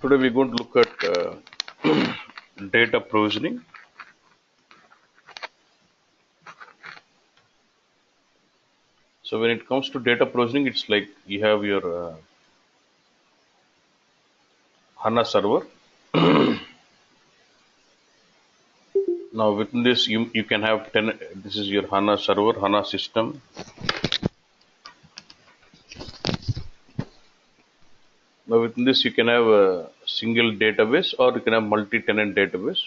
Today we're going to look at data provisioning. So when it comes to data provisioning, it's like you have your HANA server. Now within this, you can have 10. This is your HANA server, HANA system. Now within this, you can have a single database or you can have multi-tenant database.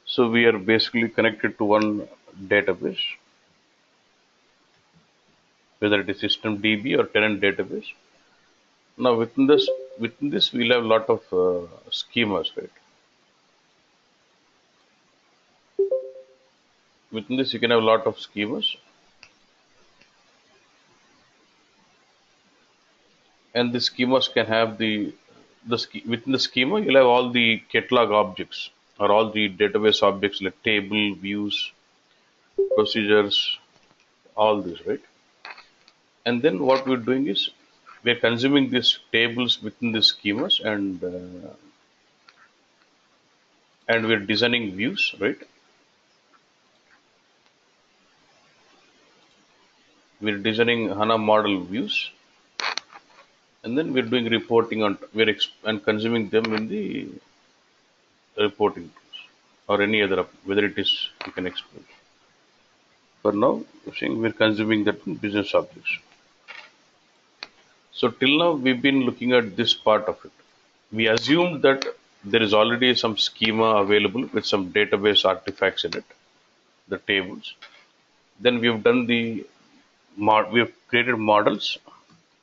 So we are basically connected to one database, whether it is system DB or tenant database. Now within this we'll have a lot of schemas, right? Within this, you can have a lot of schemas, and the schemas can have within the schema you'll have all the catalog objects or all the database objects like table, views, procedures, all this, right? And then what we're doing is we're consuming these tables within the schemas, and we're designing views, right? We're designing HANA model views, and then we're doing reporting on and consuming them in the reporting tools or any other whether it is you can explore. For now, we're saying we're consuming that in business objects. So till now we've been looking at this part of it. We assumed that there is already some schema available with some database artifacts in it, the tables. Then we've done we've created models,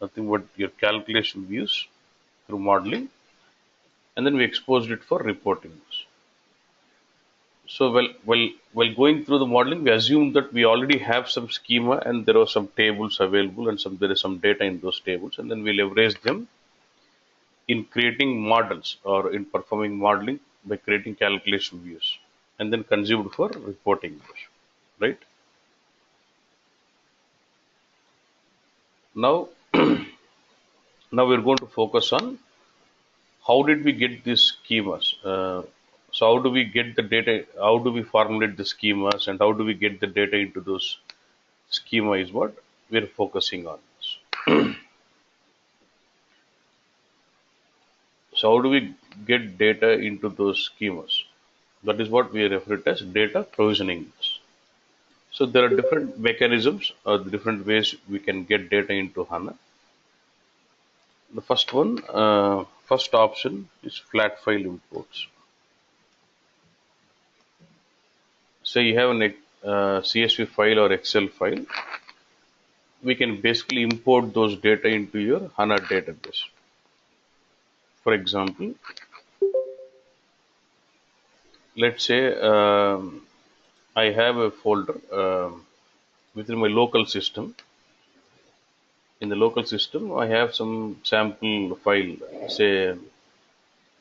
nothing but your calculation views through modeling, and then we exposed it for reporting. So while going through the modeling, we assumed that we already have some schema and there are some tables available and there is some data in those tables, and then we leverage them in creating models or in performing modeling by creating calculation views and then consumed for reporting views, right? Now, now we're going to focus on how did we get these schemas. So how do we get the data? How do we formulate the schemas and how do we get the data into those schema is what we're focusing on. So how do we get data into those schemas? That is what we refer to as data provisioning. So there are different mechanisms or different ways we can get data into HANA. The first option is flat file imports. Say you have a CSV file or Excel file, we can basically import those data into your HANA database. For example, let's say I have a folder within my local system. In the local system, I have some sample file. Say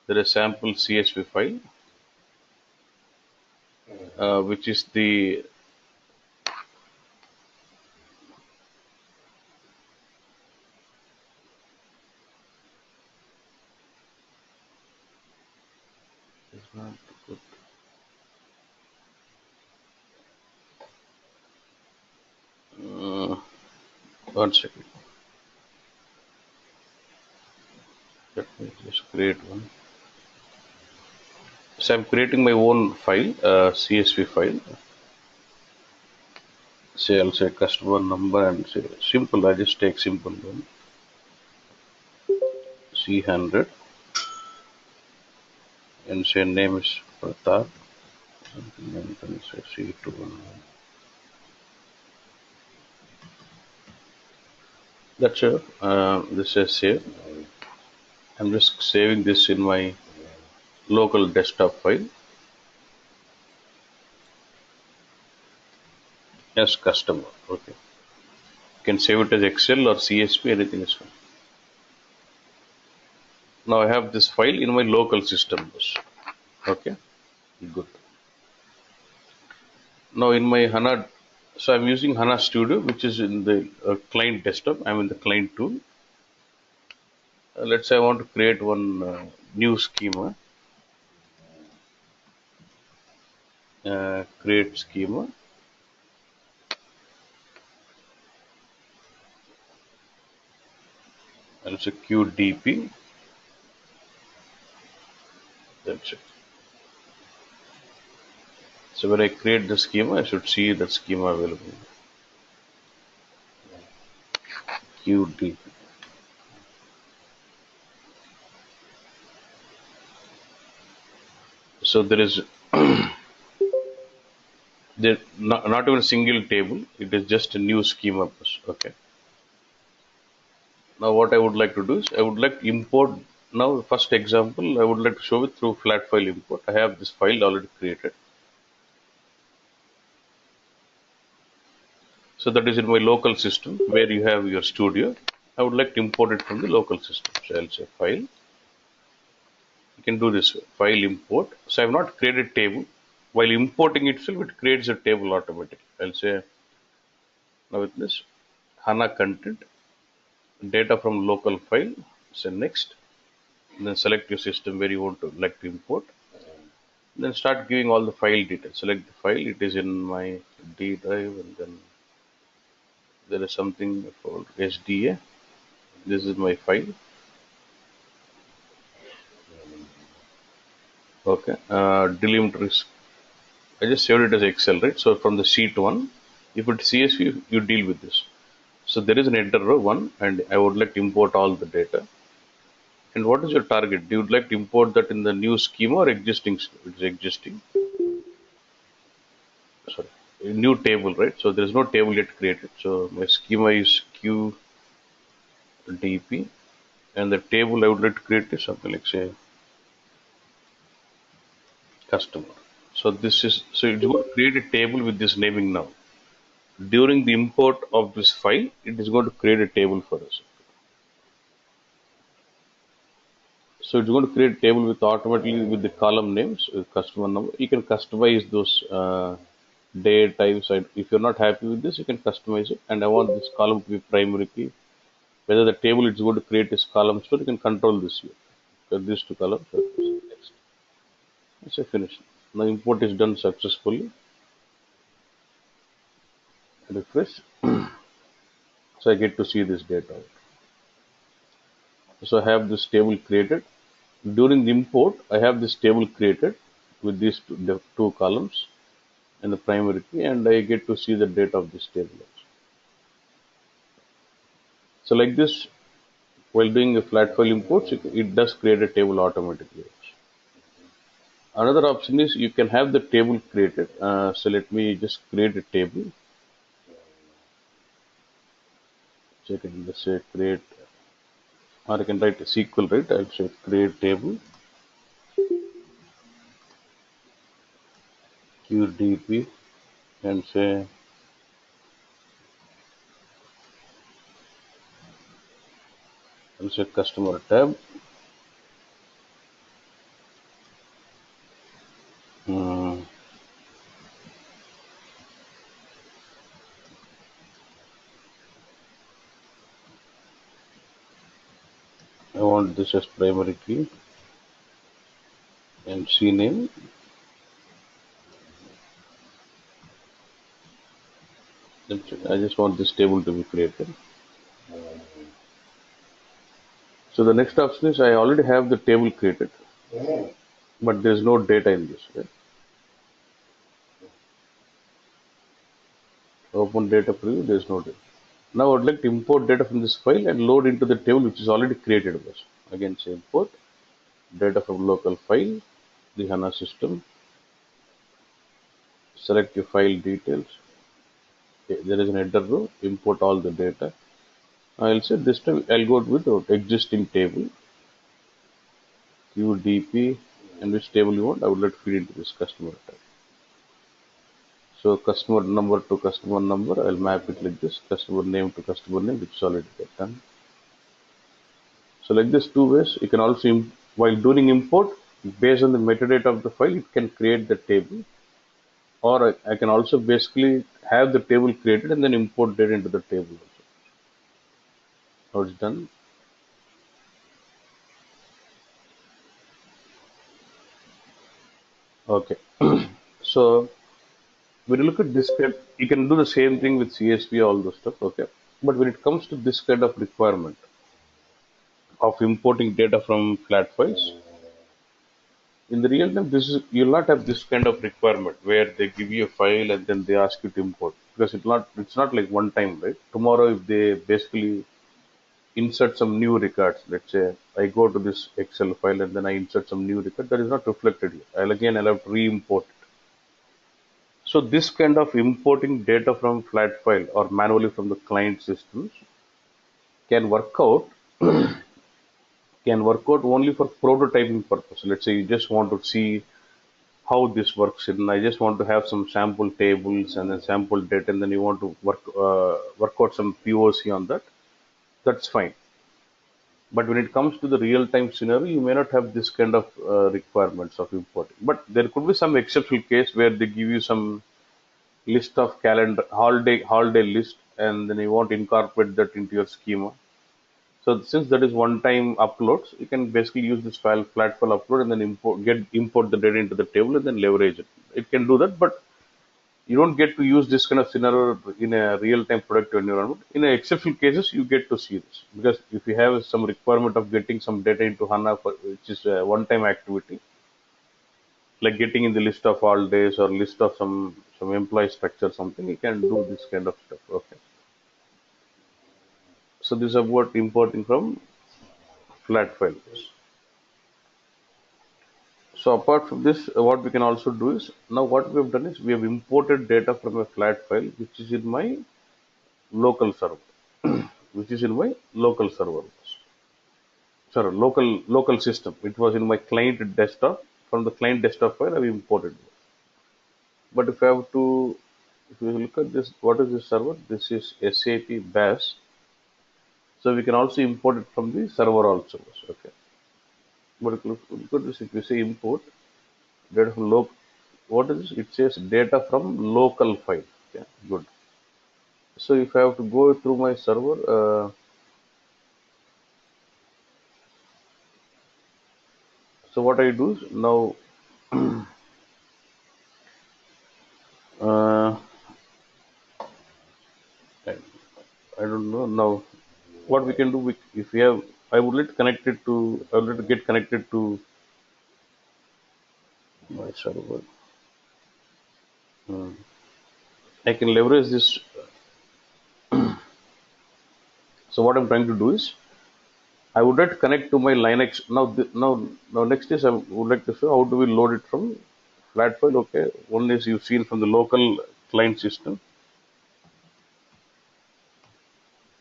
there is sample CSV file, which is the it's not good. 1 second. Let me just create one. So I'm creating my own file, CSV file. Say I'll say customer number and say simple. I just take simple one. C100 and say name is Pratap. And then say C2. That's it. This is save. I'm just saving this in my local desktop file as customer. Okay. You can save it as Excel or CSV, anything is fine. Now I have this file in my local system. Okay. Good. Now in my HANA, so I'm using HANA Studio, which is in the client desktop. I'm in the client tool. Let's say I want to create one new schema. Create schema, and it's a QDP. That's it. So when I create the schema, I should see that schema available. QDP. So there is there not even a single table. It is just a new schema. Okay. Now what I would like to do is I would like to import. Now first example I would like to show it through flat file import. I have this file already created. So that is in my local system where you have your studio. I would like to import it from the local system. So I'll say file. You can do this file import. So I have not created table. While importing itself, it creates a table automatically. I'll say now with this HANA content data from local file. Say next. And then select your system where you want to like to import. Then start giving all the file details. Select the file. It is in my D drive, and then there is something called SDA. This is my file. Okay. Delimiter is I just saved it as Excel, right? So from the sheet one, if it's CSV, you deal with this. So there is an header row one, and I would like to import all the data. And what is your target? Do you like to import that in the new schema or existing? It's existing. Sorry, a new table, right? So there is no table yet created. So my schema is QDP, and the table I would like to create is something like say customer. So this is so it's going to create a table with this naming now. During the import of this file, it is going to create a table for us. So it's going to create a table with automatically with the column names, customer number. You can customize those date types. If you're not happy with this, you can customize it. And I want this column to be primary key. Whether the table it's going to create this column store, you can control this here. So these two columns. Next. Let's say finish. Now import is done successfully. Refresh. So I get to see this data. So I have this table created. During the import, I have this table created with these two columns and the primary key, and I get to see the data of this table also. So like this, while doing a flat file imports, it does create a table automatically. Another option is you can have the table created. So let me just create a table. So I can just say create, or I can write a SQL, right? I'll say create table QDP and say customer tab. Hmm. I want this as primary key and CNAME. I just want this table to be created. So the next option is I already have the table created, but there is no data in this. Right? Open data preview, there is no data. Now I would like to import data from this file and load into the table which is already created. Again, say import data from local file, the HANA system. Select your file details. Okay, there is an header row. Import all the data. I'll say this time I'll go with the existing table. QDP and which table you want. I would like to feed into this customer tab. So customer number to customer number, I'll map it like this. Customer name to customer name, which is already done. So like this two ways, you can also, while doing import, based on the metadata of the file, it can create the table. Or I can also basically have the table created and then import data into the table also. Now it's done. Okay. So when you look at this kind, you can do the same thing with CSV, all those stuff. Okay. But when it comes to this kind of requirement of importing data from flat files, in the real time, this is you'll not have this kind of requirement where they give you a file and then they ask you to import, because it's not like one time, right? Tomorrow, if they basically insert some new records, let's say I go to this Excel file and then I insert some new record that is not reflected here. I'll have to re-import it. So this kind of importing data from flat file or manually from the client systems can work out only for prototyping purpose. Let's say you just want to see how this works, and I just want to have some sample tables and then sample data, and then you want to work out some POC on that. That's fine. But when it comes to the real time scenario, you may not have this kind of requirements of importing. But there could be some exceptional case where they give you some list of calendar holiday list, and then you want to incorporate that into your schema. So since that is one time uploads, you can basically use this flat file upload and then import the data into the table and then leverage it. It can do that, but you don't get to use this kind of scenario in a real-time productive environment. In exceptional cases, you get to see this, because if you have some requirement of getting some data into HANA, which is a one-time activity, like getting in the list of all days or list of some employee structure, something, you can do this kind of stuff. Okay, so this is about importing from flat files. So apart from this, what we can also do is, now what we have done is we have imported data from a flat file which is in my local server, which is in my local server, sorry, local system. It was in my client desktop. From the client desktop file, I imported it. But if I have to, if you look at this, what is this server? This is SAP BAS. So we can also import it from the server also. Okay. But if you look at this, if you say import data from local, what is this? It says data from local file. Okay, good. So if I have to go through my server, so what I do is now, uh, I, I don't know now what we can do. If we have, I would like to connect it to, I would like to get connected to my server. Uh, I can leverage this. So what I'm trying to do is, I would like to connect to my Linux. Now next is I would like to show how do we load it from flat file. Okay, one is you've seen from the local client system.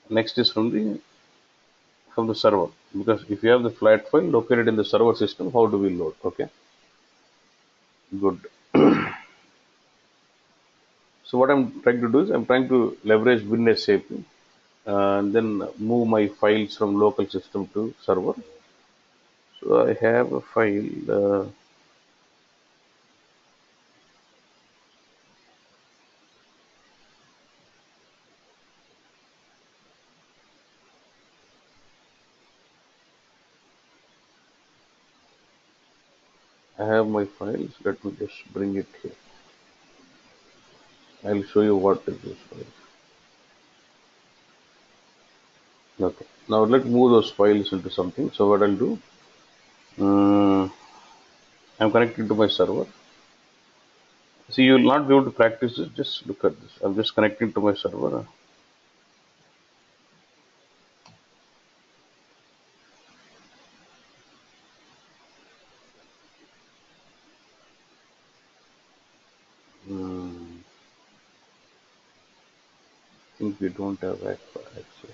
Next is from the server, because if you have the flat file located in the server system, how do we load? Okay, good. So what I'm trying to do is I'm trying to leverage WinSAP and then move my files from local system to server. So I have a file. I have my files. Let me just bring it here. I'll show you what is this file. Okay. Now let's move those files into something. So what I'll do, I'm connected to my server. See, you will not be able to practice this. Just look at this. I'm just connecting to my server. I think we don't have access.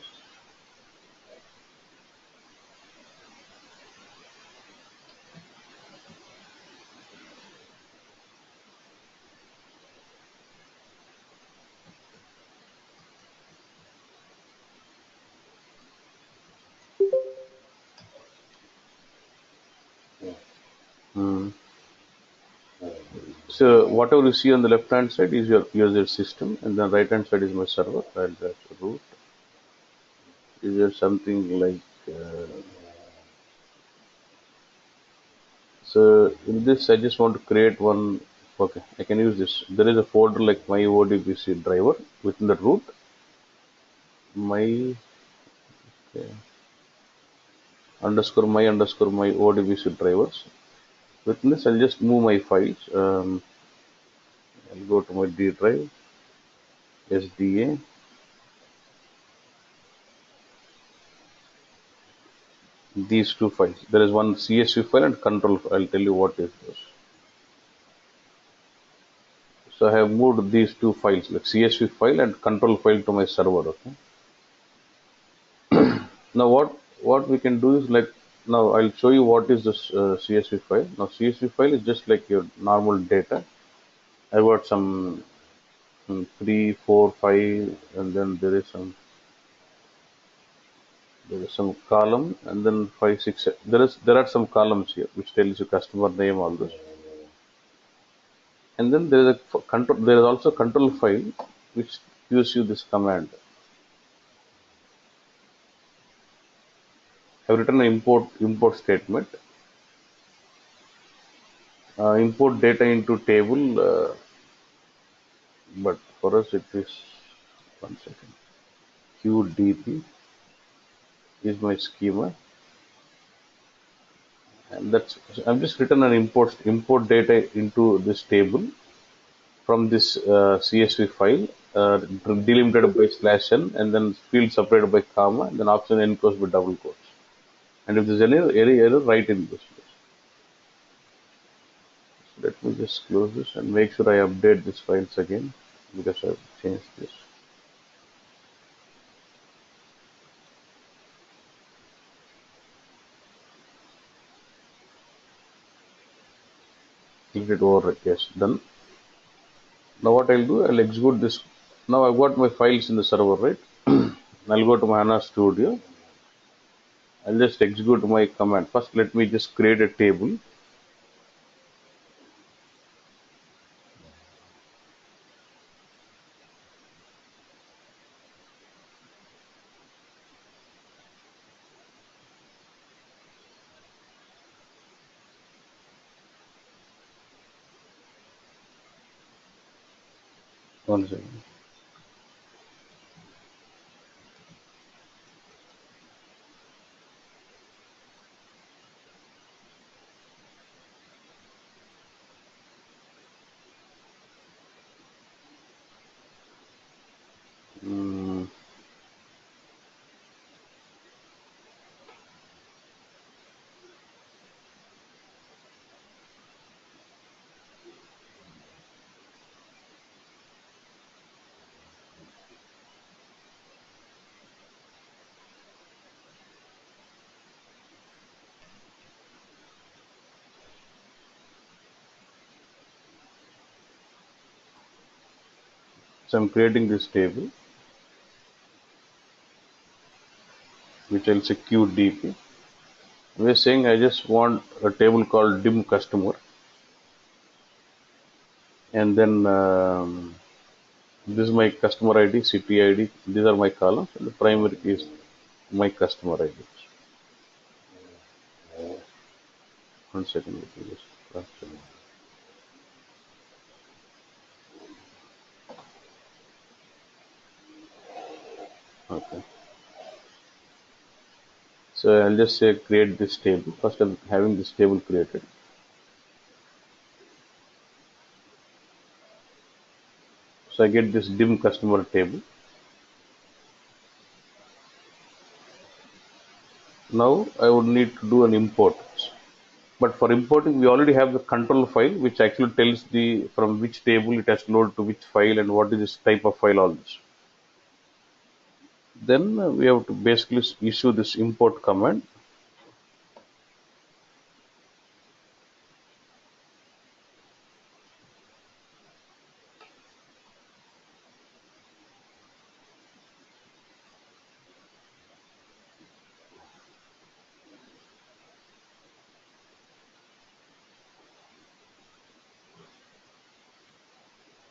Hmm. So whatever you see on the left hand side is your user system, and the right hand side is my server. I'll just root. Is there something like So in this, I just want to create one. Okay, I can use this. There is a folder like my ODBC driver within the root. My okay, my ODBC drivers. Within this, I'll just move my files. I'll go to my D drive, SDA. These two files. There is one CSV file and control file. I'll tell you what is this. So I have moved these two files, like CSV file and control file, to my server. Okay. Now what we can do is, like, now I'll show you what is this CSV file. Now CSV file is just like your normal data. I got some 3, 4, 5, and then there is some column, and then 5, 6. There are some columns here which tells you customer name, all this, and then there is a control. There is also control file which gives you this command. I've written an import statement. Import data into table, but for us it is, one second, QDP is my schema, and that's, I've just written an import data into this table from this CSV file, delimited by /n, and then field separated by comma, and then option enclosed with double quotes. And if there's any error, write in this place. So let me just close this and make sure I update these files again, because I've changed this. Click it over. Yes, done. Now what I'll do, I'll execute this. Now I've got my files in the server, right? I'll go to my HANA Studio. I'll just execute my command. First, let me just create a table. One second. Mm, so I'm creating this table, which I'll say QDP. We're saying I just want a table called dim customer, and then this is my customer ID, city ID. These are my columns, and the primary key is my customer ID. One second, let me just cross-check. Okay. So I'll just say create this table. First, I'm having this table created. So I get this dim customer table. Now I would need to do an import. But for importing, we already have the control file, which actually tells the from which table it has to load to which file and what is this type of file, all this. Then we have to basically issue this import command.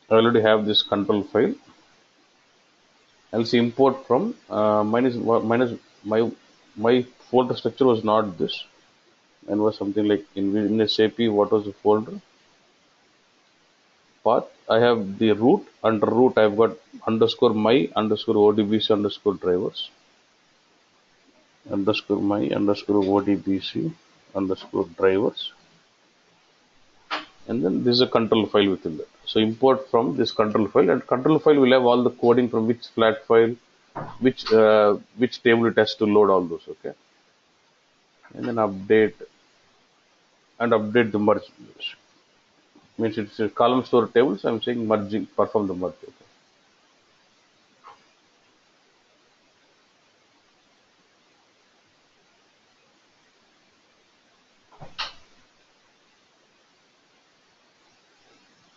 I already have this control file. I'll say import from minus my folder structure was not this. and was something like in SAP, what was the folder? Path. I have the root. Under root, I've got underscore my underscore ODBC underscore drivers underscore my underscore ODBC underscore drivers, and then this is a control file within that. So import from this control file, and control file will have all the coding from which flat file, which table it has to load, all those. Okay, and then update the merge. Means it's a column store tables. I'm saying merging, perform the merge. Okay.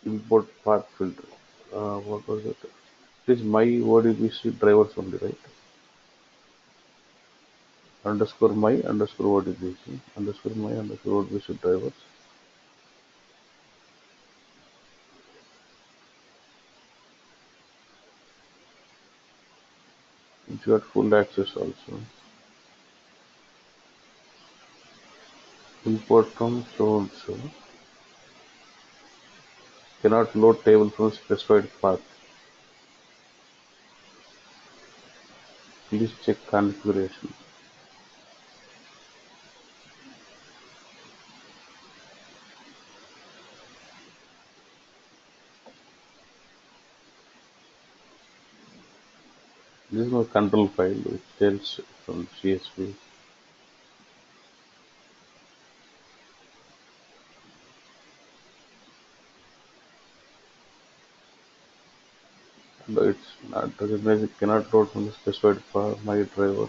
Import path filter. What was it? It is my ODBC drivers only, right? Underscore my underscore ODBC underscore my underscore ODBC drivers. It's got full access also. Import from so and so. Cannot load table from specified path. Please check configuration. This is my control file which tells from CSV. But it's not recognized. It cannot load from the specified path. My driver.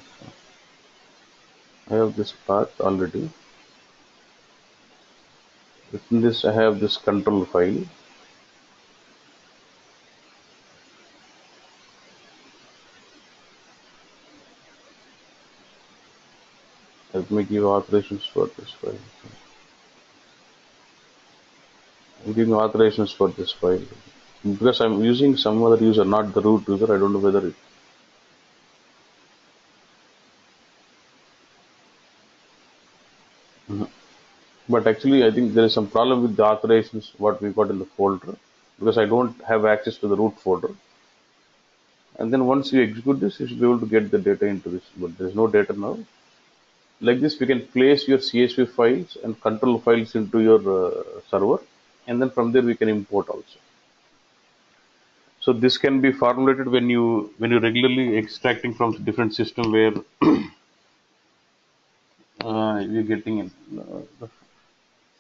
I have this path already. Within this, I have this control file. Let me give authorizations for this file. I'm giving authorizations for this file because I'm using some other user, not the root user. I don't know whether it. Mhm. But actually, I think there is some problem with the authorizations what we got in the folder because I don't have access to the root folder. And then once you execute this, you should be able to get the data into this. But there is no data now. Like this, we can place your CSV files and control files into your server, and then from there we can import also. So this can be formulated when you regularly extracting from different system where you're getting in. The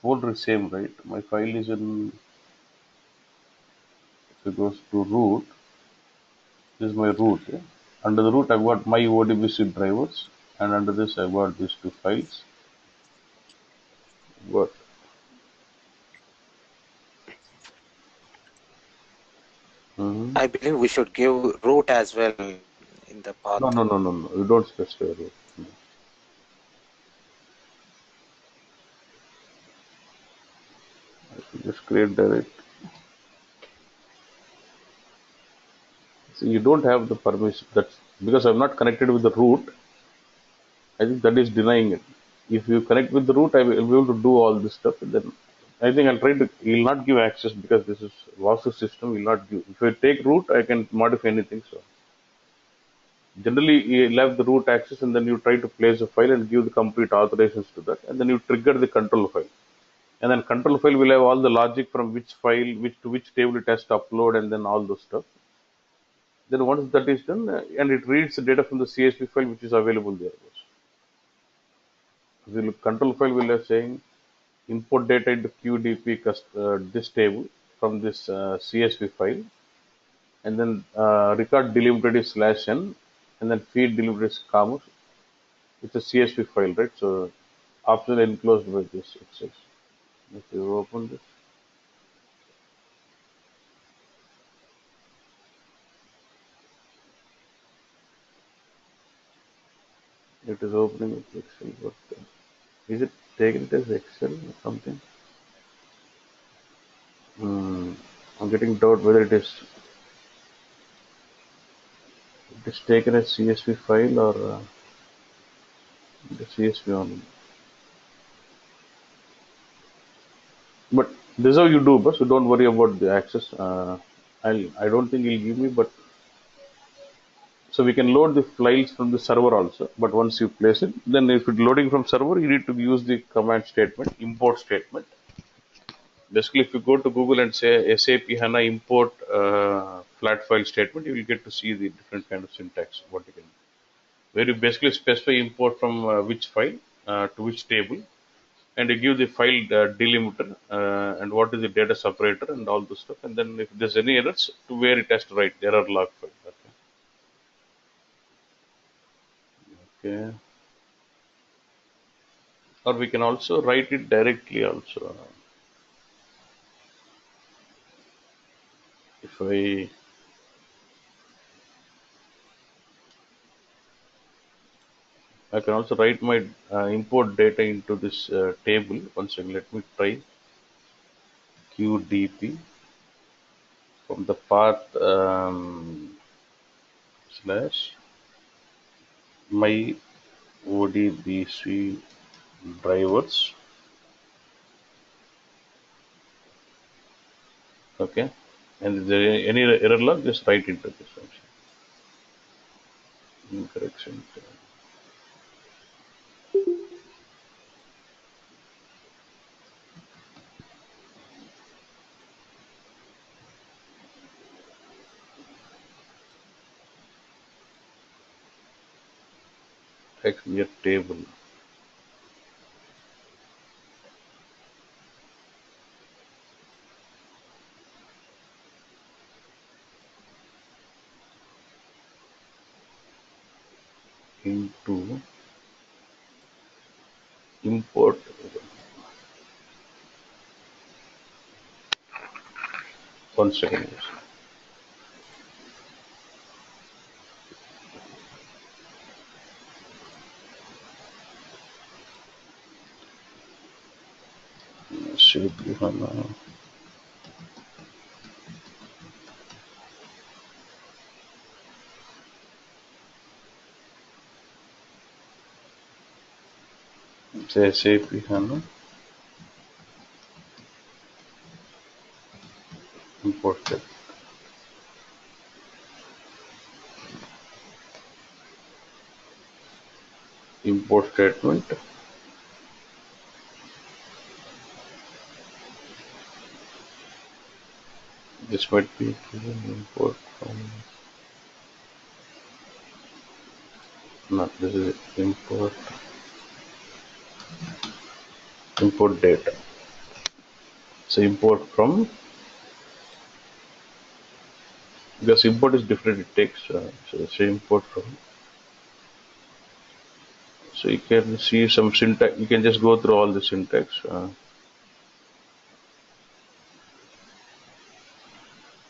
folder is same, right? My file is in. If it goes to root, this is my root. Yeah? Under the root, I've got my ODBC drivers, and under this, I've got these two files. But I believe we should give root as well in the path. no. You don't specify root. No. Just create direct. So you don't have the permission. That's because I'm not connected with the root. I think that is denying it. If you connect with the root, I will be able to do all this stuff. And then I think I'll try to. He will not give access because this is Vasu system. Will not give. If I take root, I can modify anything. So generally, you'll have the root access, and then you try to place a file and give the complete authorizations to that, and then you trigger the control file. And then control file will have all the logic from which file, which to which table it has to upload, and then all those stuff. Then once that is done, and it reads the data from the CSV file which is available there. The control file will have saying import data into QDP this table from this CSV file, and then record delimited is /n, and then feed delimited is comma. It's a CSV file, right? So optional enclosed by this it says. If you open this, it is opening with Excel. But is it taken it as Excel or something? I'm getting doubt whether it is taken as CSV file or the CSV only. But this is how you do, boss. So don't worry about the access. I don't think he'll give me, but so we can load the files from the server also. But once you place it, then if it's loading from server, you need to use the command statement, import statement. Basically, if you go to Google and say SAP HANA import flat file statement, you will get to see the different kind of syntax. What you can do. Where you basically specify import from which file to which table, and you give the file delimiter and what is the data separator and all this stuff. And then if there's any errors, to where it has to write the error log file. Okay. Or we can also write it directly also. If I can also write my import data into this table. Once again, let me try qdp from the path slash my odbc drivers. Okay, and if there any error log, just write into this function. Incorrection. Actually, a table into import. One second. Simply HANA say SAP HANA import that. Import statement. This might be import from. No, this is import data. So import from, because import is different. It takes so say import from. So you can see some syntax. You can just go through all the syntax.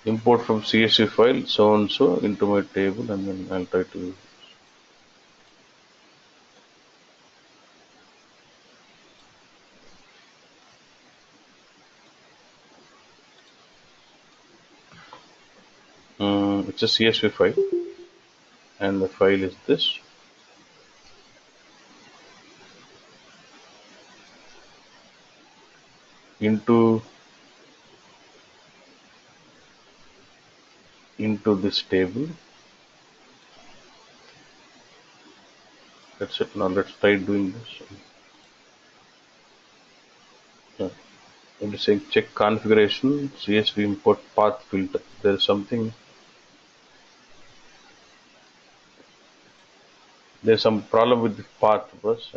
Import from CSV file so and so into my table, and then I'll try to. It's a CSV file, and the file is this. Into this table. That's it. Now let's try doing this. Yeah. It is saying check configuration CSV import path filter. There is something. There's some problem with the path, because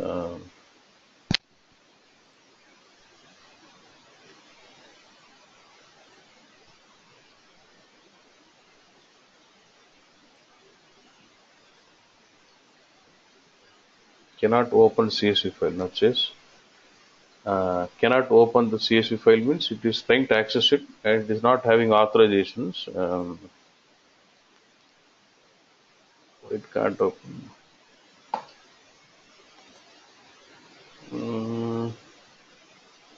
cannot open CSV file. Now it says cannot open the CSV file means it is trying to access it and it is not having authorizations. It can't open. Mm,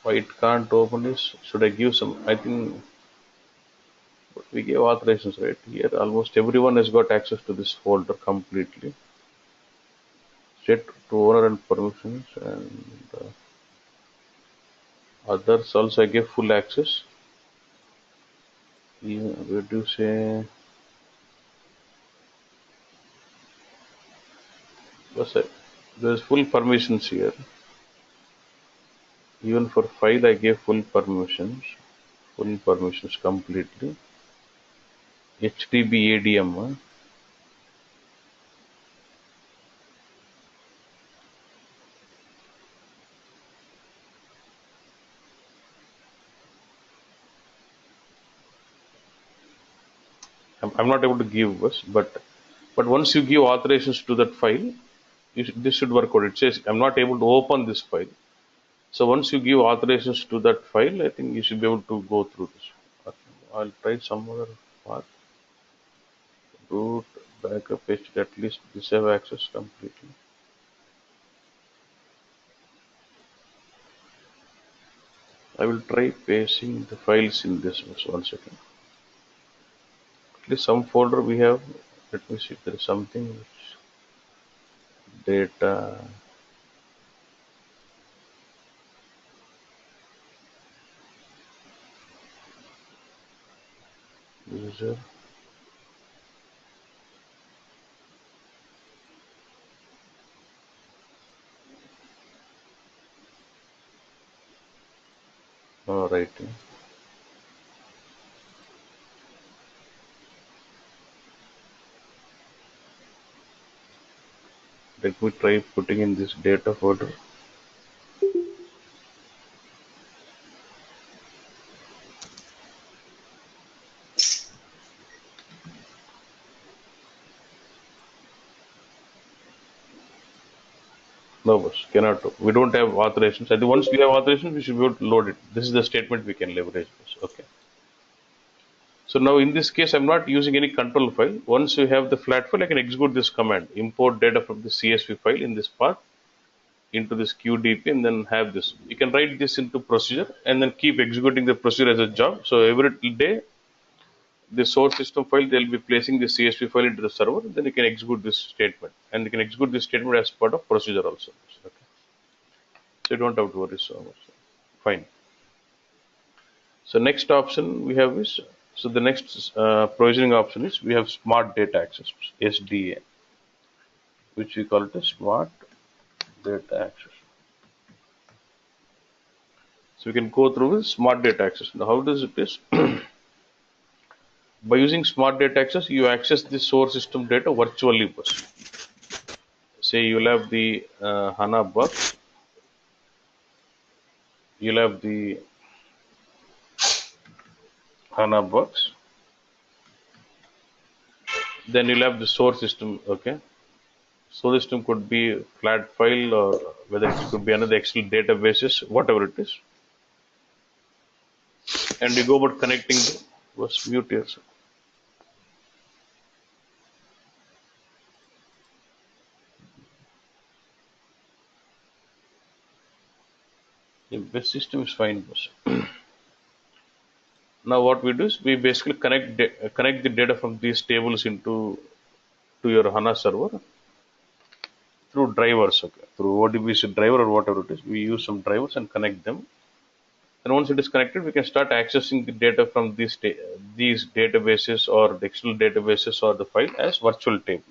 why it can't open is, should I give some? I think we gave authorizations right here. Almost everyone has got access to this folder completely. Set to owner and permissions and Others also I gave full access. Yeah, where do you say? Was I, there's full permissions here. Even for file, I gave full permissions completely. HTTP ADM. I'm not able to give this, but once you give authorizations to that file, this should work out. It says I'm not able to open this file. So once you give authorizations to that file, I think you should be able to go through this. Okay, I'll try some other path. Root backup HTTP, at least this have access completely. I will try pasting the files in this one second. At least some folder we have. Let me see if there is something which data user. All right. Let me try putting in this data folder. No, boss, cannot. We don't have authorizations. I think once we have authorizations, we should be able to load it. This is the statement we can leverage. Boss. Okay. So now in this case, I'm not using any control file. Once you have the flat file, I can execute this command: import data from the CSV file in this path into this QDP, and then have this. You can write this into procedure and then keep executing the procedure as a job. So every day, the source system file, they'll be placing the CSV file into the server. Then you can execute this statement, and you can execute this statement as part of procedure also. Okay. So you don't have to worry so much. Fine. So next option we have is, so the next provisioning option is we have smart data access, SDA, which we call it a smart data access. So we can go through with smart data access. Now how does it is? By using smart data access, you access the source system data virtually first. Say you'll have the HANA box, you'll have the HANA box, then you'll have the source system. Okay, source system could be flat file or whether it could be another Excel databases, whatever it is, and you go about connecting the was mute here. So the best system is fine. Boss. Now what we do is we basically connect the data from these tables into to your HANA server through drivers. Okay, through ODBC driver or whatever it is. We use some drivers and connect them. And once it is connected, we can start accessing the data from these databases or the Excel databases or the file as virtual table.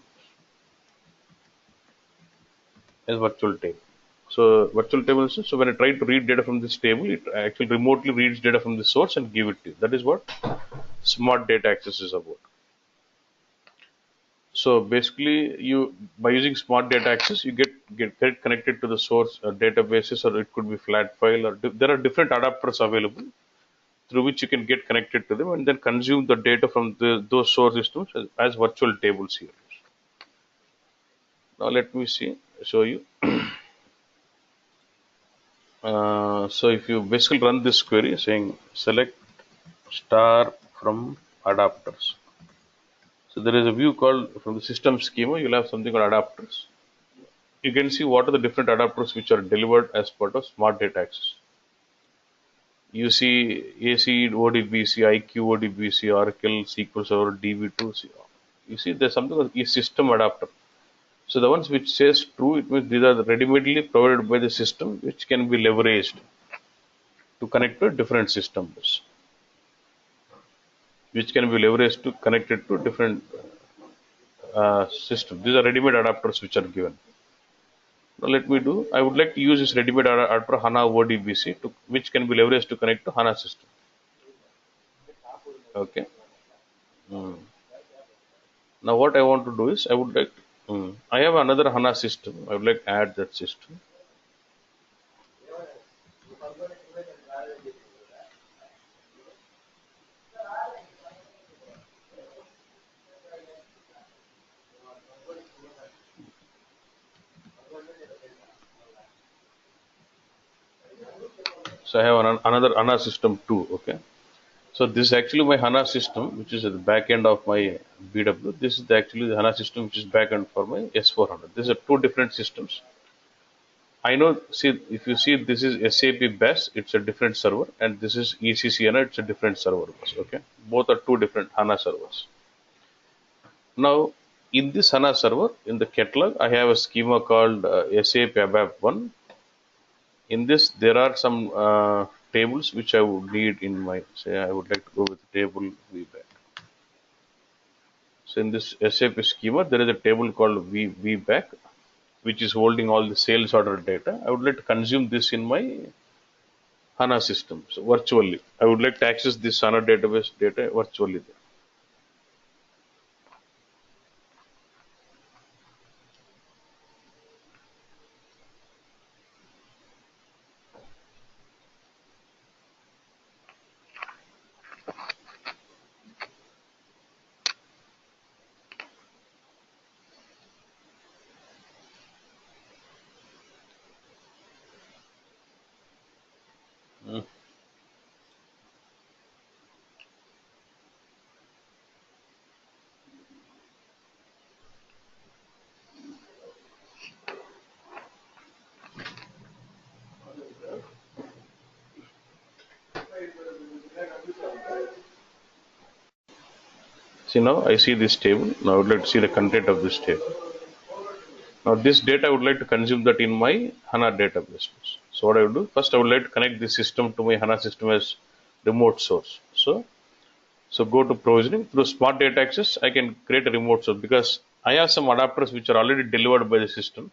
As virtual table. So virtual table is, so when I try to read data from this table, it actually remotely reads data from the source and give it to you. That is what smart data access is about. So basically, you by using smart data access, you get connected to the source databases, or it could be flat file, or there are different adapters available through which you can get connected to them and then consume the data from those source systems as virtual tables here. Now let me show you. So if you basically run this query saying select star from adapters. So there is a view called from the system schema, you'll have something called adapters. You can see what are the different adapters which are delivered as part of smart data access. You see AC ODBC, IQ ODBC, Oracle, SQL Server, DB2. You see there's something called a system adapter. So the ones which says true, it means these are ready-madely provided by the system which can be leveraged. to connect to different systems, which can be leveraged to connect it to different systems. These are ready-made adapters which are given. Now let me do. I would like to use this ready-made adapter HANA ODBC to which can be leveraged to connect to HANA system. Okay. Hmm. Now what I want to do is I would like. I have another HANA system. I would like to add that system. So I have another HANA system too. Okay. So this is actually my HANA system, which is at the back end of my BW. This is actually the HANA system, which is back end for my S400. These are two different systems. I know. See, if you see, this is SAP BES. It's a different server, and this is ECC HANA. It's a different server bus. Okay, both are two different HANA servers. Now, in this HANA server, in the catalog, I have a schema called SAP ABAP 1. In this, there are some tables which I would need in my, say, I would like to go with table VBAC. So in this SAP schema, there is a table called VBAC, which is holding all the sales order data. I would like to consume this in my HANA system, so virtually. I would like to access this HANA database data virtually there. See, now I see this table. Now I would like to see the content of this table. Now this data I would like to consume that in my HANA database. So what I will do, first I would like to connect this system to my HANA system as remote source. So go to provisioning. Through smart data access, I can create a remote source because I have some adapters which are already delivered by the system.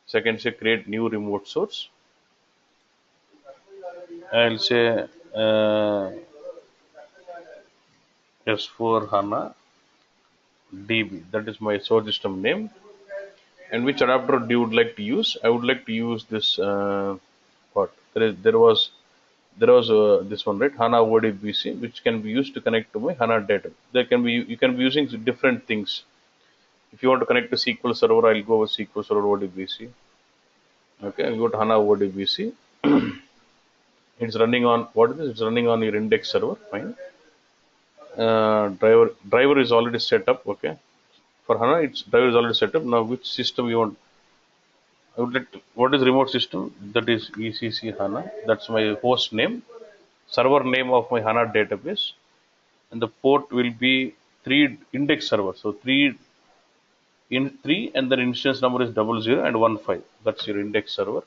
So I can say create new remote source. I'll say S4 HANA DB. That is my source system name. And which adapter do you would like to use? I would like to use this. What there was this one, right? HANA ODBC, which can be used to connect to my HANA data. There can be you can be using different things. If you want to connect to SQL Server, I'll go with SQL Server ODBC. Okay, I'll go to HANA ODBC. It's running on what is this? It's running on your index server. Fine. Driver is already set up. Okay, for HANA, its driver is already set up. Now, which system you want? I would like to, what is remote system? That is ECC HANA. That's my host name, server name of my HANA database, and the port will be 3 index server. So three, and then instance number is 00 and 15. That's your index server,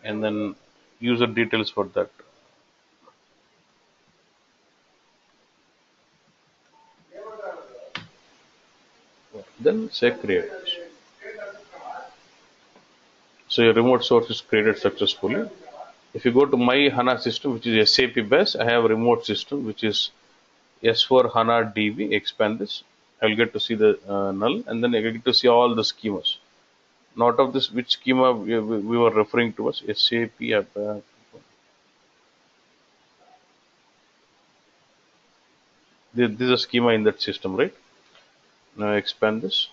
and then user details for that. Then say create. So your remote source is created successfully. If you go to my HANA system, which is SAP BES, I have a remote system which is S4 HANA DB. Expand this. I'll get to see the null, and then I get to see all the schemas. Not of this, which schema we were referring to as SAP. This is a schema in that system, right? Now expand this.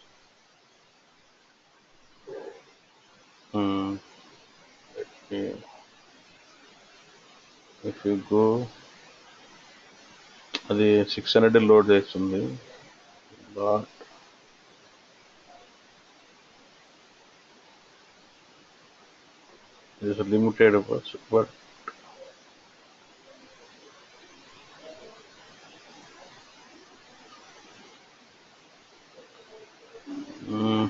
Hmm. Okay. If you go, అది 600 load చేస్తుంది. But there's a limited but mm,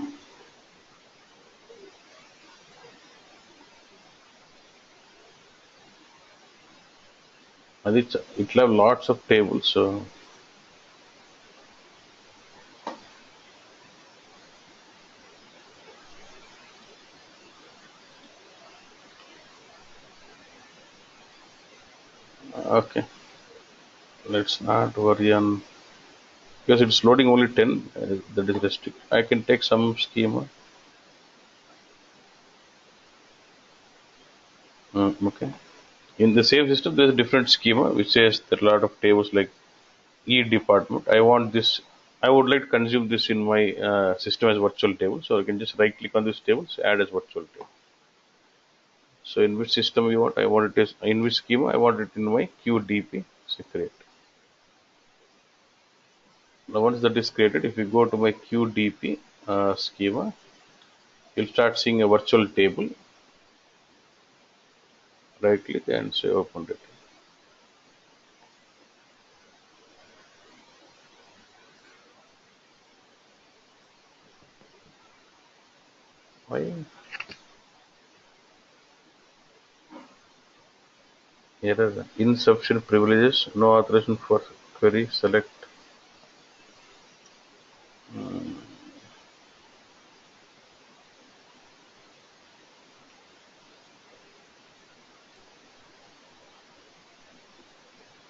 and it'll have lots of tables. So okay, let's not worry on because it's loading only 10. That is restrict. I can take some schema. Okay. In the same system, there's a different schema which says there are a lot of tables like E department. I want this. I would like to consume this in my system as virtual table. So I can just right click on this table, so add as virtual table. So in which system you want? I want it as in which schema? I want it in my QDP. So create. Now once that is created, if you go to my QDP schema, you'll start seeing a virtual table. Right click and say open it. Why error? Insufficient privileges. No authorization for query. Select.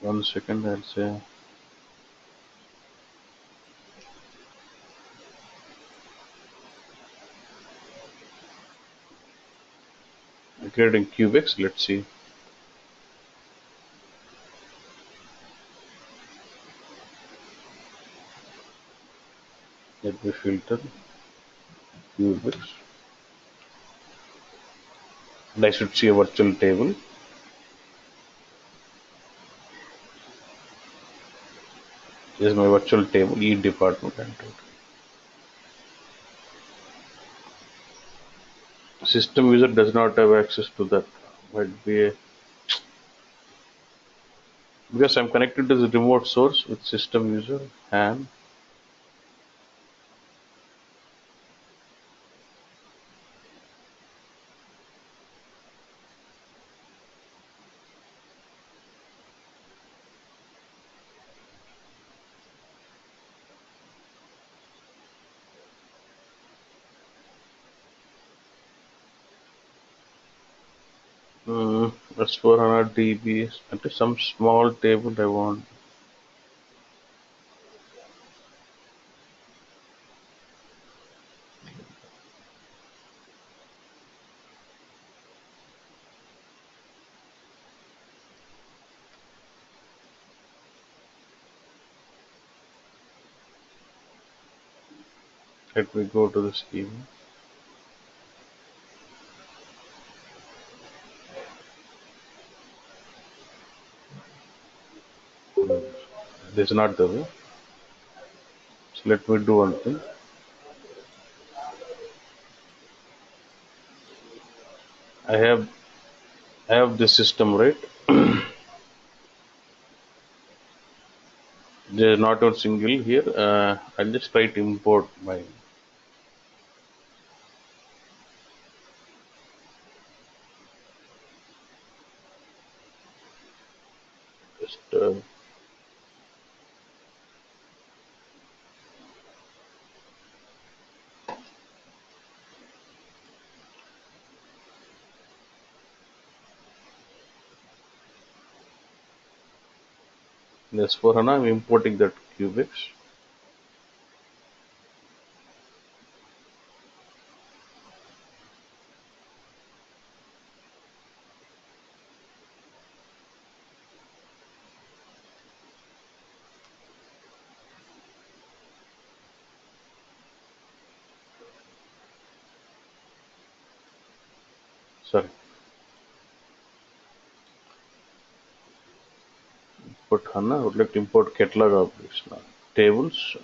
One second. I'll say creating cubics. Let's see. Let me filter cubics. And I should see a virtual table. This is my virtual table, E department. System user does not have access to that. Might be because I'm connected to the remote source with system user and that's for HANA DB. At least some small table I want. Let me go to the schema. This is not the way. So let me do one thing. I have this system right. There is not a single here. I'll just try to import my just this for HANA. I'm importing that cubics. Sorry, put HANA. I would like to import catalog objects now. Tables,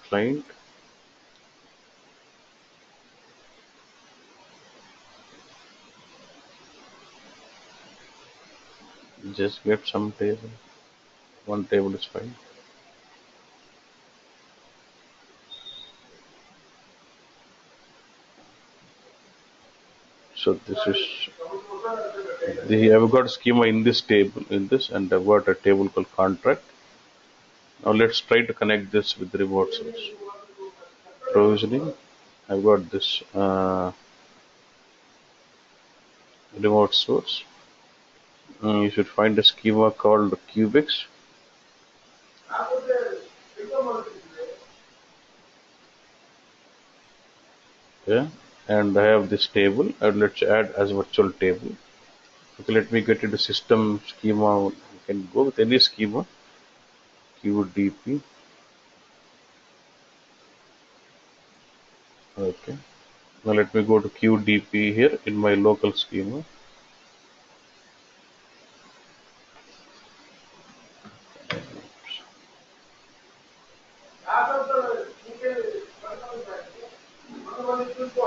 client, just get some table. One table is fine. So this is I've got schema in this table, and I've got a table called contract. Now let's try to connect this with the remote source. Provisioning. I've got this remote source. You should find a schema called Cubics. Yeah, and I have this table, and let's add as virtual table. Okay, let me get into system schema. You can go with any schema. QDP. Okay. Now let me go to QDP here in my local schema.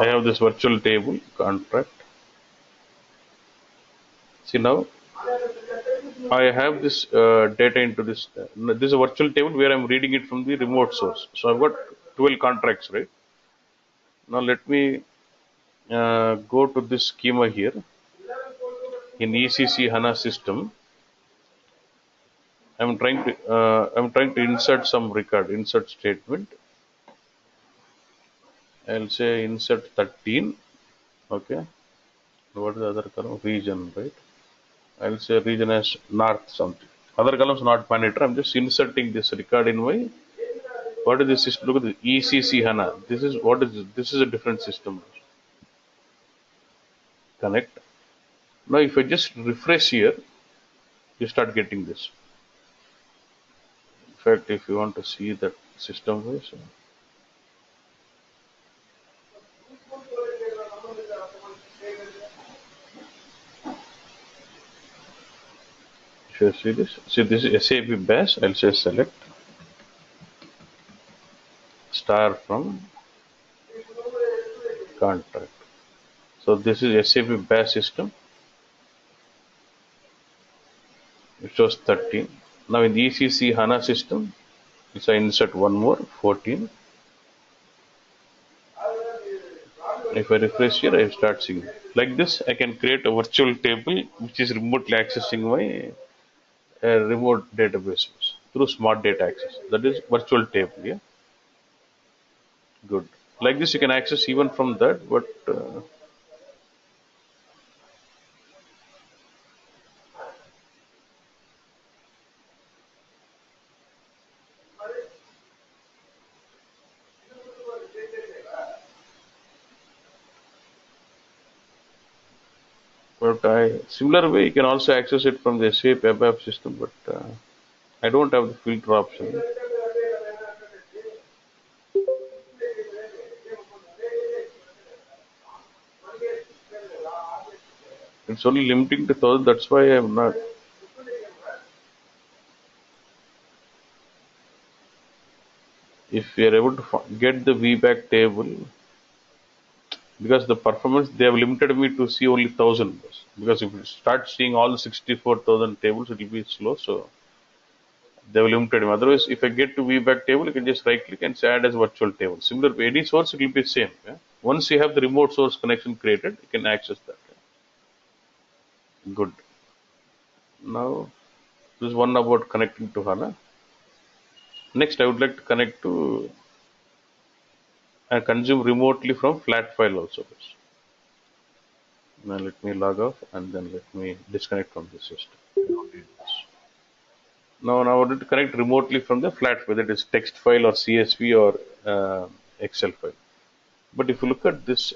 I have this virtual table contract. See now, I have this data into this. This is a virtual table where I'm reading it from the remote source. So I've got 12 contracts, right? Now let me go to this schema here in ECC HANA system. I'm trying to insert some record, insert statement. I'll say insert 13. Okay. What is the other column? Region, right? I'll say region as north something. Other columns not mandatory. I'm just inserting this record in my. What is this system? Look at the ECC HANA. This is what is this? This is a different system. Connect. Now, if I just refresh here, you start getting this. In fact, if you want to see that system wise, if you see this is SAP bash. I'll say select star from contract. So this is SAP bash system. It shows 13. Now in the ECC HANA system, if I insert one more 14. If I refresh here, I start seeing. Like this, I can create a virtual table which is remotely accessing my remote databases through smart data access. That is virtual table. Yeah, good. Like this, you can access even from that, but I similar way you can also access it from the SAP ABAP system, but I don't have the filter option. It's only limiting to 1000. That's why I'm not. If we are able to get the VBAC table, because the performance they have limited me to see only 1000. Because if you start seeing all the 64,000 tables, it will be slow. So they have limited me. Otherwise, if I get to VBAC table, you can just right click and say add as virtual table. Similar to any source, it will be same. Yeah? Once you have the remote source connection created, you can access that. Yeah? Good. Now, this is one about connecting to HANA. Next, I would like to connect to and consume remotely from flat file also. Now let me log off and then let me disconnect from the system. I don't need this. Now I want to connect remotely from the flat, whether it is text file or CSV or Excel file. But if you look at this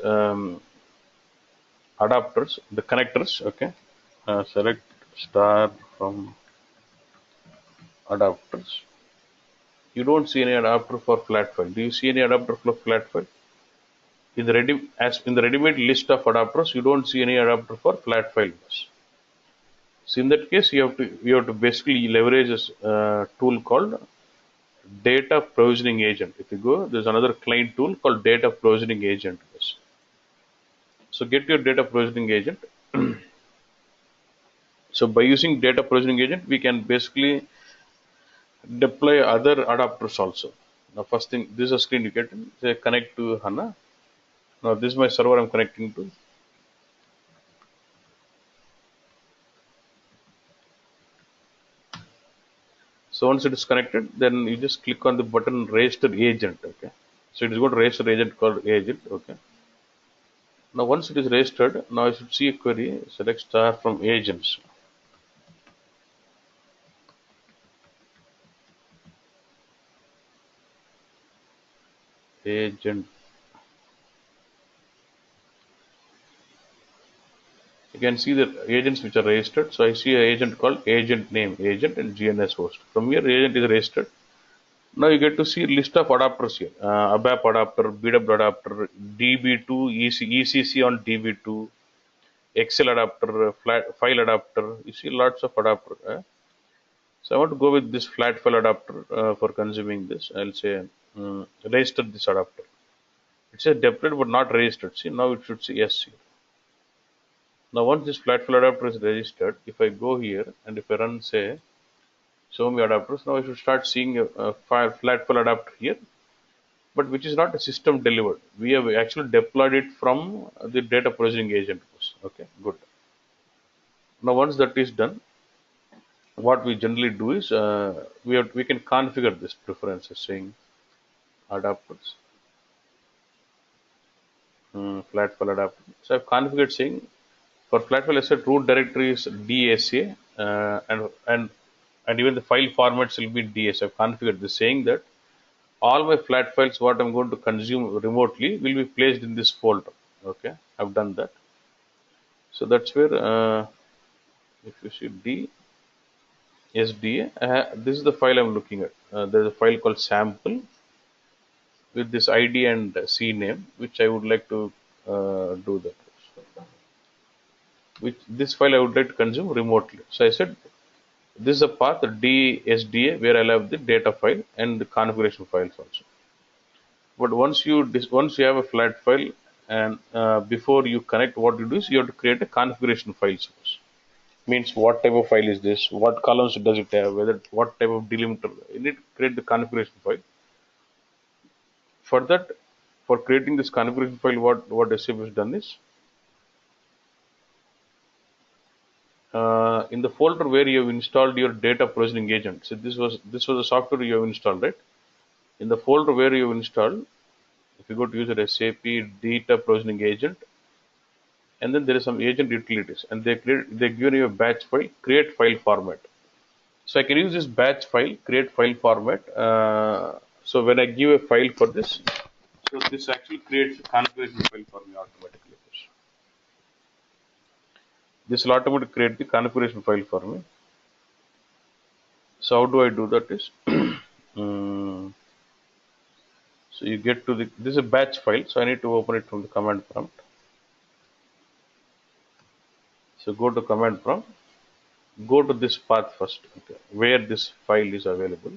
adapters, the connectors, okay, select star from adapters. You don't see any adapter for flat file. Do you see any adapter for flat file? In the ready-made list of adapters, you don't see any adapter for flat file bus. So in that case, you have to basically leverage a tool called data provisioning agent. If you go, there's another client tool called data provisioning agent. So get your data provisioning agent. So by using data provisioning agent, we can basically deploy other adapters also. Now first thing, this is a screen you get. Say connect to HANA. Now this is my server I'm connecting to. So once it is connected, then you just click on the button register agent. Okay. So it is going to register agent called agent. Okay. Now once it is registered, now I should see a query. Select star from agents. Agent. You can see the agents which are registered. So I see an agent called agent name, agent and GNS host. From here, agent is registered. Now you get to see a list of adapters here. ABAP adapter, BW adapter, DB2, ECC on DB2, Excel adapter, flat file adapter. You see lots of adapter. So I want to go with this flat file adapter for consuming this. I'll say register this adapter. It says deployed but not registered. See, now it should say yes here. Now once this flat file adapter is registered, if I go here and if I run say show me adapters, now I should start seeing a flat file adapter here, but which is not a system delivered. We have actually deployed it from the data processing agent. Okay, good. Now once that is done, what we generally do is we can configure this preferences saying adapters, flat file adapter. So I've configured saying for flat file I said root directory is DSA and even the file formats will be DS. I've configured this saying that all my flat files what I'm going to consume remotely will be placed in this folder. Okay, I've done that. So that's where if you see D SDA, this is the file I'm looking at. There's a file called sample with this ID and C name, which I would like to do that. Which this file I would like to consume remotely. So I said this is a path DSDA where I'll have the data file and the configuration files also. But once you have a flat file and before you connect, what you do is you have to create a configuration file source. Means what type of file is this? What columns does it have? What type of delimiter? You need to create the configuration file. For that, for creating this configuration file, what SAP has done is in the folder where you have installed your data processing agent. So this was the software you have installed, right? In the folder where you have installed, if you go to user SAP data processing agent, and then there is some agent utilities, and they give you a batch file, create file format. So I can use this batch file, create file format. So when I give a file for this, so this actually creates a configuration file for me automatically. This will automatically create the configuration file for me. So how do I do that is, so you get to this is a batch file, so I need to open it from the command prompt. So go to command prompt, go to this path first, okay, where this file is available.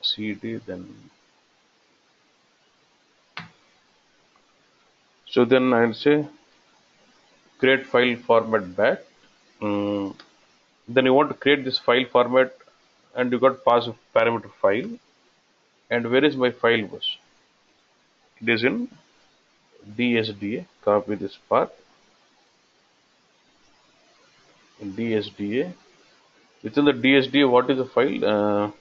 CD, then so then I'll say create file format batch. Then you want to create this file format, and you got pass parameter file. And where is my file was? It is in DSDA. Copy this path. In DSDA. Within the DSDA, what is the file?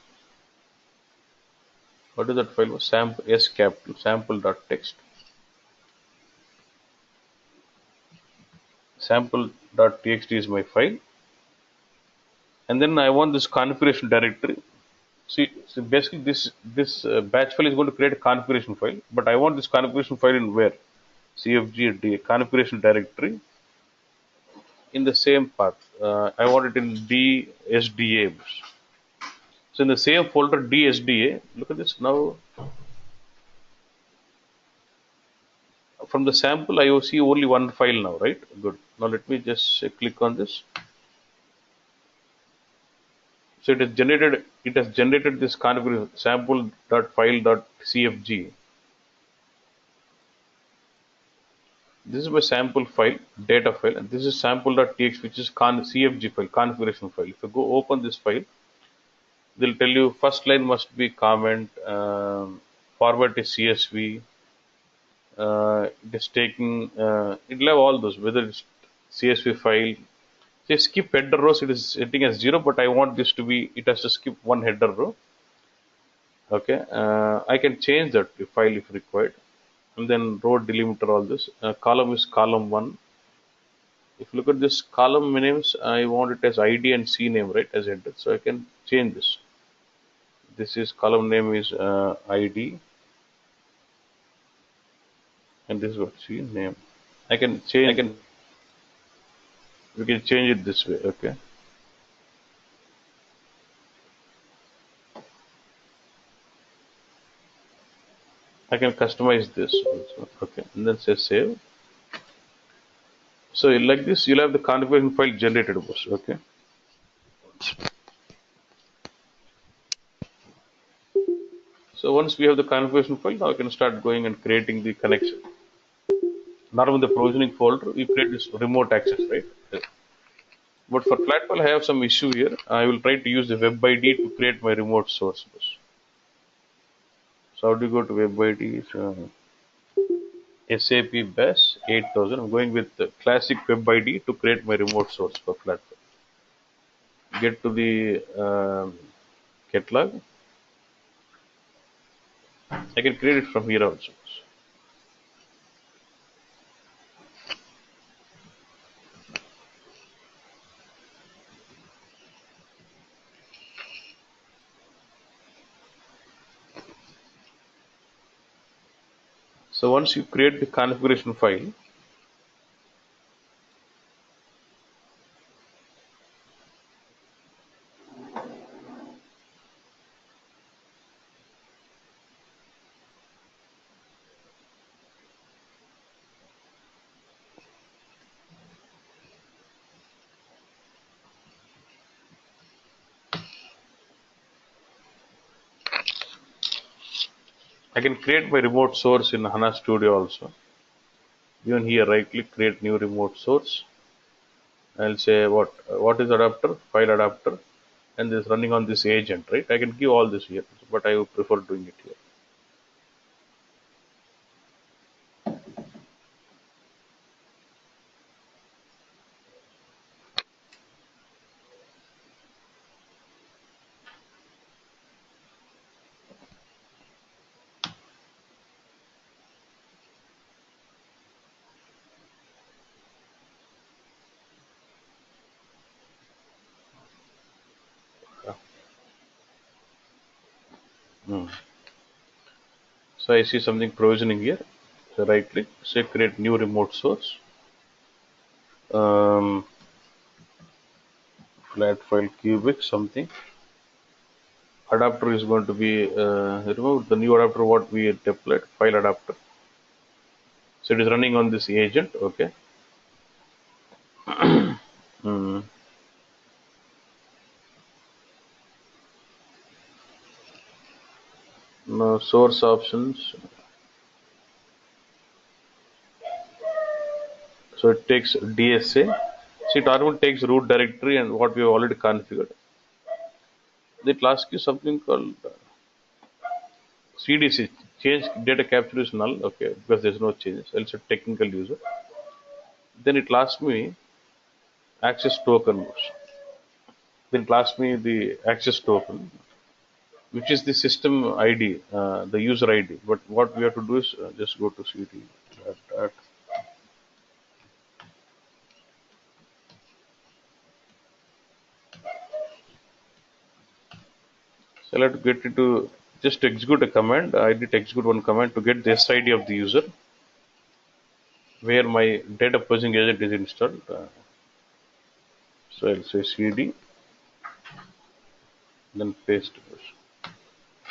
What is that file? Sample S capital sample.txt. Sample.txt is my file. And then I want this configuration directory. See, so basically this batch file is going to create a configuration file, but I want this configuration file in where? CFG configuration directory in the same path. I want it in DSDA. So in the same folder DSDA, look at this now. From the sample, I see only one file now, right? Good. Now let me just click on this. So it has generated this configuration sample.file.cfg. This is my sample file, data file, and this is sample.txt, which is CFG file, configuration file. If you go open this file, they'll tell you first line must be comment, format is CSV, it is taking, it'll have all those, whether it's CSV file, Say skip header rows, it is setting as 0, but I want this to be, it has to skip one header row. Okay, I can change that file if required. And then row delimiter, all this. Column is column 1. If you look at this column names, I want it as ID and C name, right, as header. So I can change this. This is column name is ID, and this is what C name. I can change. We can change it this way. Okay. I can customize this also. Okay, and then say save. So like this, you'll have the configuration file generated, boss. Okay. So once we have the configuration file, now I can start going and creating the connection. Not in the provisioning folder, we create this remote access, right? But for Flatfile, I have some issue here. I will try to use the web ID to create my remote source, boss. So how do you go to web ID? So, SAP BAS 8000. I'm going with the classic web ID to create my remote source for Flatfile. Get to the catalog. I can create it from here also. So once you create the configuration file, I can create my remote source in HANA Studio also. Even here, right click, create new remote source. I'll say what is adapter, file adapter, and this running on this agent, right? I can give all this here, but I would prefer doing it here. Hmm. So I see something provisioning here. So right click, say create new remote source. Um, Flat file cubic something. Adapter is going to be remove the new adapter what we deployed, file adapter. So it is running on this agent. Okay. Hmm. Now source options. So it takes DSA. See, it automatically takes root directory and what we have already configured. It will ask you something called CDC, change data capture is null, okay, because there's no changes. Else a technical user. Then it will ask me access token. Then it will ask me the access token, which is the system ID, the user ID. But what we have to do is just go to CD. So I have to get it to just execute a command. I did execute one command to get the SID of the user where my data processing agent is installed. So I'll say CD, then paste.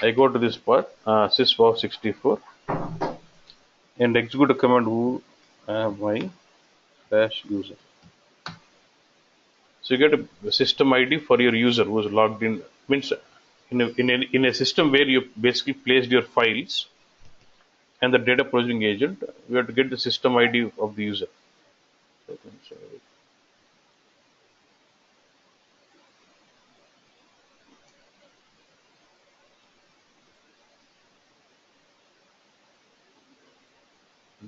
I go to this part, syswow64, and execute a command who my dash user. So you get a system ID for your user who is logged in. Means in a system where you basically placed your files and the data processing agent, we have to get the system ID of the user. So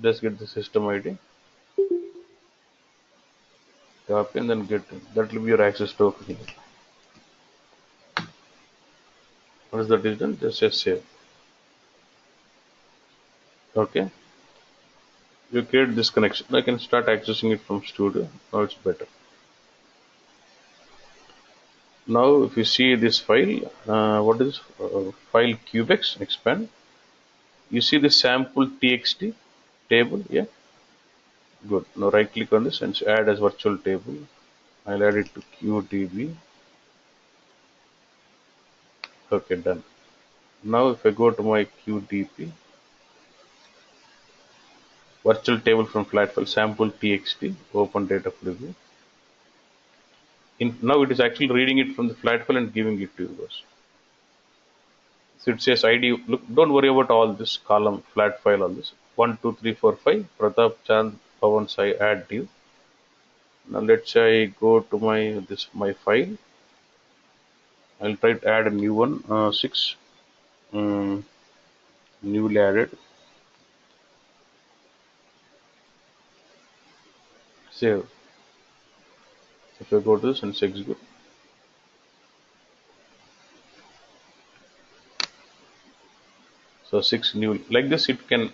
let's get the system ID. Copy and then get that will be your access token. Once that is done, just say save. Okay, you create this connection. I can start accessing it from Studio. Now it's better. Now, if you see this file, what is file cubex expand? You see the sample txt table, yeah, good. Now right click on this and add as virtual table. I'll add it to QDB. Okay, done. Now if I go to my QDB, virtual table from flat file sample txt, open data preview. Now it is actually reading it from the flat file and giving it to you guys. So it says ID. Look, don't worry about all this column, flat file, all this. 1, 2, 3, 4, 5. Pratap, Chand, Pawan, Sai, add div. Now let's say I go to my file. I'll try to add a new one. 6. Newly added. Save. If I go to this and say execute. So 6 new. Like this, it can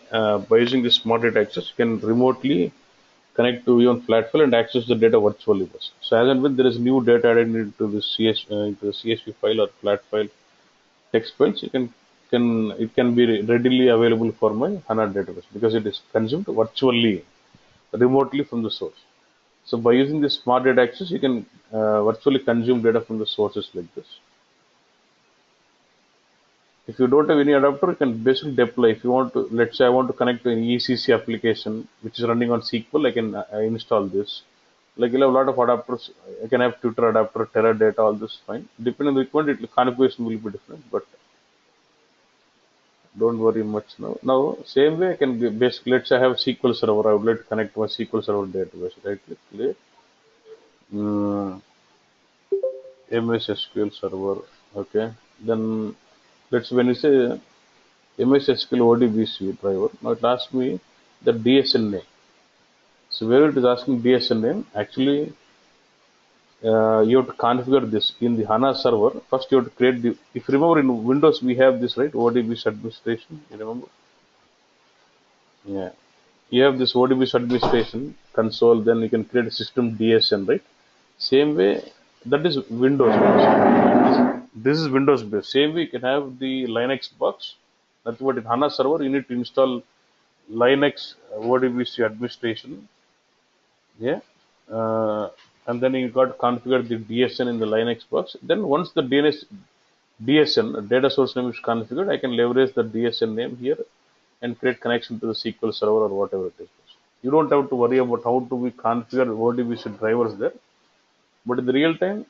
by using this smart data access, you can remotely connect to your flat file and access the data virtually. So as and when there is new data added into the into the CSV file or flat file text files, you can it can be readily available for my HANA database because it is consumed virtually, remotely from the source. So by using this smart data access, you can virtually consume data from the sources like this. If you don't have any adapter, you can basically deploy. If you want to, let's say I want to connect to an ECC application which is running on SQL, I can install this. Like you'll have a lot of adapters. I can have Twitter adapter, Teradata, all this fine. Depending on the requirement, configuration will be different, but don't worry much now. Now, same way I can basically, let's say I have SQL Server. I would like to connect to my SQL Server database. Right click, click, MS SQL Server. Okay. Then let's when you say MS SQL ODBC driver, now it asks me the DSN name. So where it is asking DSN name, actually you have to configure this in the HANA server. First, you have to create the. If you remember in Windows, we have this right ODBC administration. You remember? Yeah. You have this ODBC administration console. Then you can create a system DSN, right? Same way, that is Windows. This is Windows based. Same way, you can have the Linux box. That's what in HANA server you need to install Linux ODBC administration. Yeah. Uh, and then you got to configure the DSN in the Linux box. Then once the DSN data source name is configured, I can leverage the DSN name here and create connection to the SQL server or whatever it is. You don't have to worry about how to we configure ODBC drivers there. But in the real time,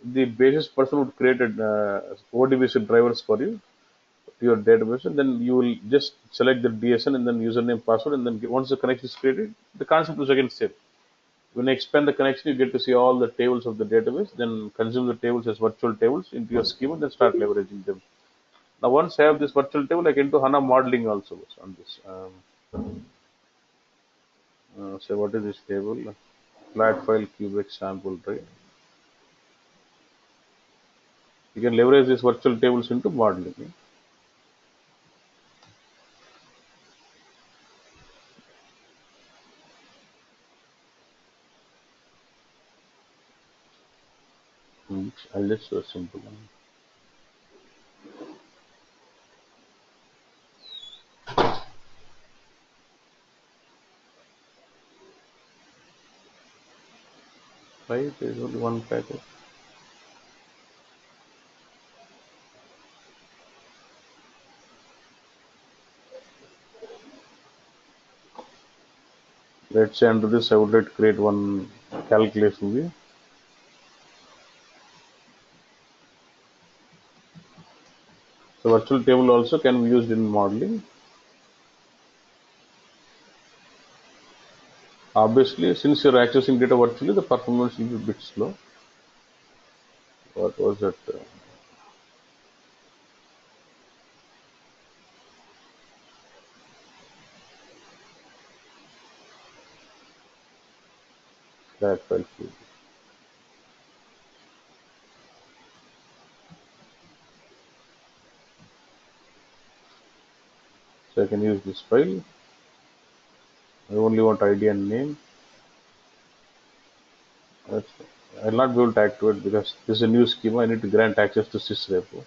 the basis person would create ODBC drivers for you to your database, and then you will just select the DSN and then username, password, and then once the connection is created, the concept is again same. When you expand the connection, you get to see all the tables of the database, then consume the tables as virtual tables into your schema, then start leveraging them. Now, once I have this virtual table, I can do HANA modeling also on this. So, what is this table? Flat file cubic sample, right? You can leverage these virtual tables into modeling. Yeah? I'll just do a simple one. Right, there's only one packet. Let's say under this, I would like to create one calculation view. So virtual table also can be used in modeling. Obviously, since you're accessing data virtually, the performance will be a bit slow. What was that? Flat file view. So I can use this file. I only want ID and name. That's, I'll not be able to activate because this is a new schema. I need to grant access to sysrepo.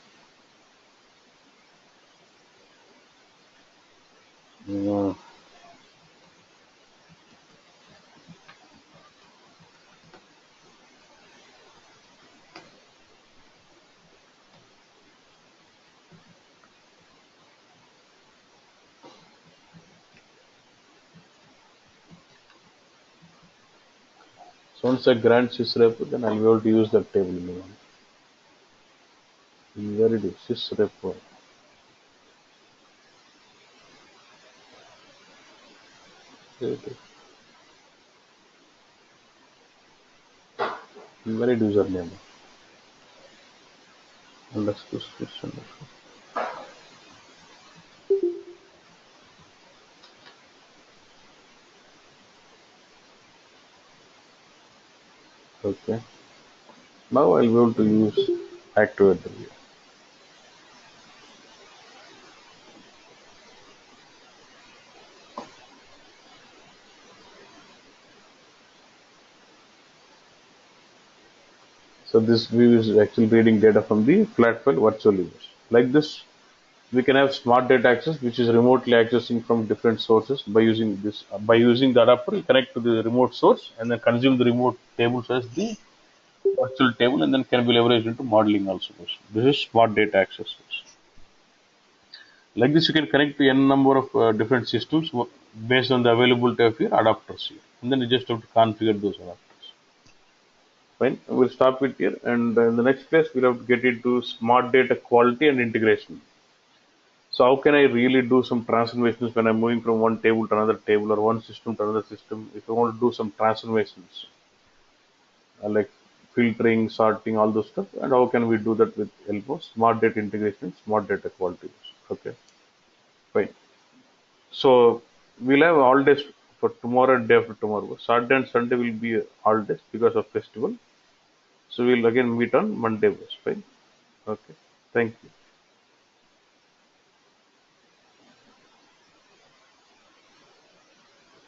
Uh, so once I grant sysrepo, then I'll be able to use that table in the one. Where it is, sysrepo. There it is. Invalid username. Underscore sys underscore. Okay. Now I'll be able to use activate the view. So this view is actually reading data from the flat file virtual users. Like this, we can have smart data access, which is remotely accessing from different sources by using this. By using the adapter, you connect to the remote source and then consume the remote tables as the virtual table, and then can be leveraged into modeling also. This is smart data access. Like this, you can connect to n number of different systems based on the availability of your adapters here, and then you just have to configure those adapters. Fine, we'll stop it here, and in the next class we'll have to get into smart data quality and integration. So how can I really do some transformations when I'm moving from one table to another table or one system to another system? If I want to do some transformations like filtering, sorting, all those stuff, and how can we do that with help of smart data integration, smart data quality? Okay, fine. So we'll have all days for tomorrow and day after tomorrow. Saturday and Sunday will be all days because of festival. So we'll again meet on Monday. Fine. Okay. Thank you.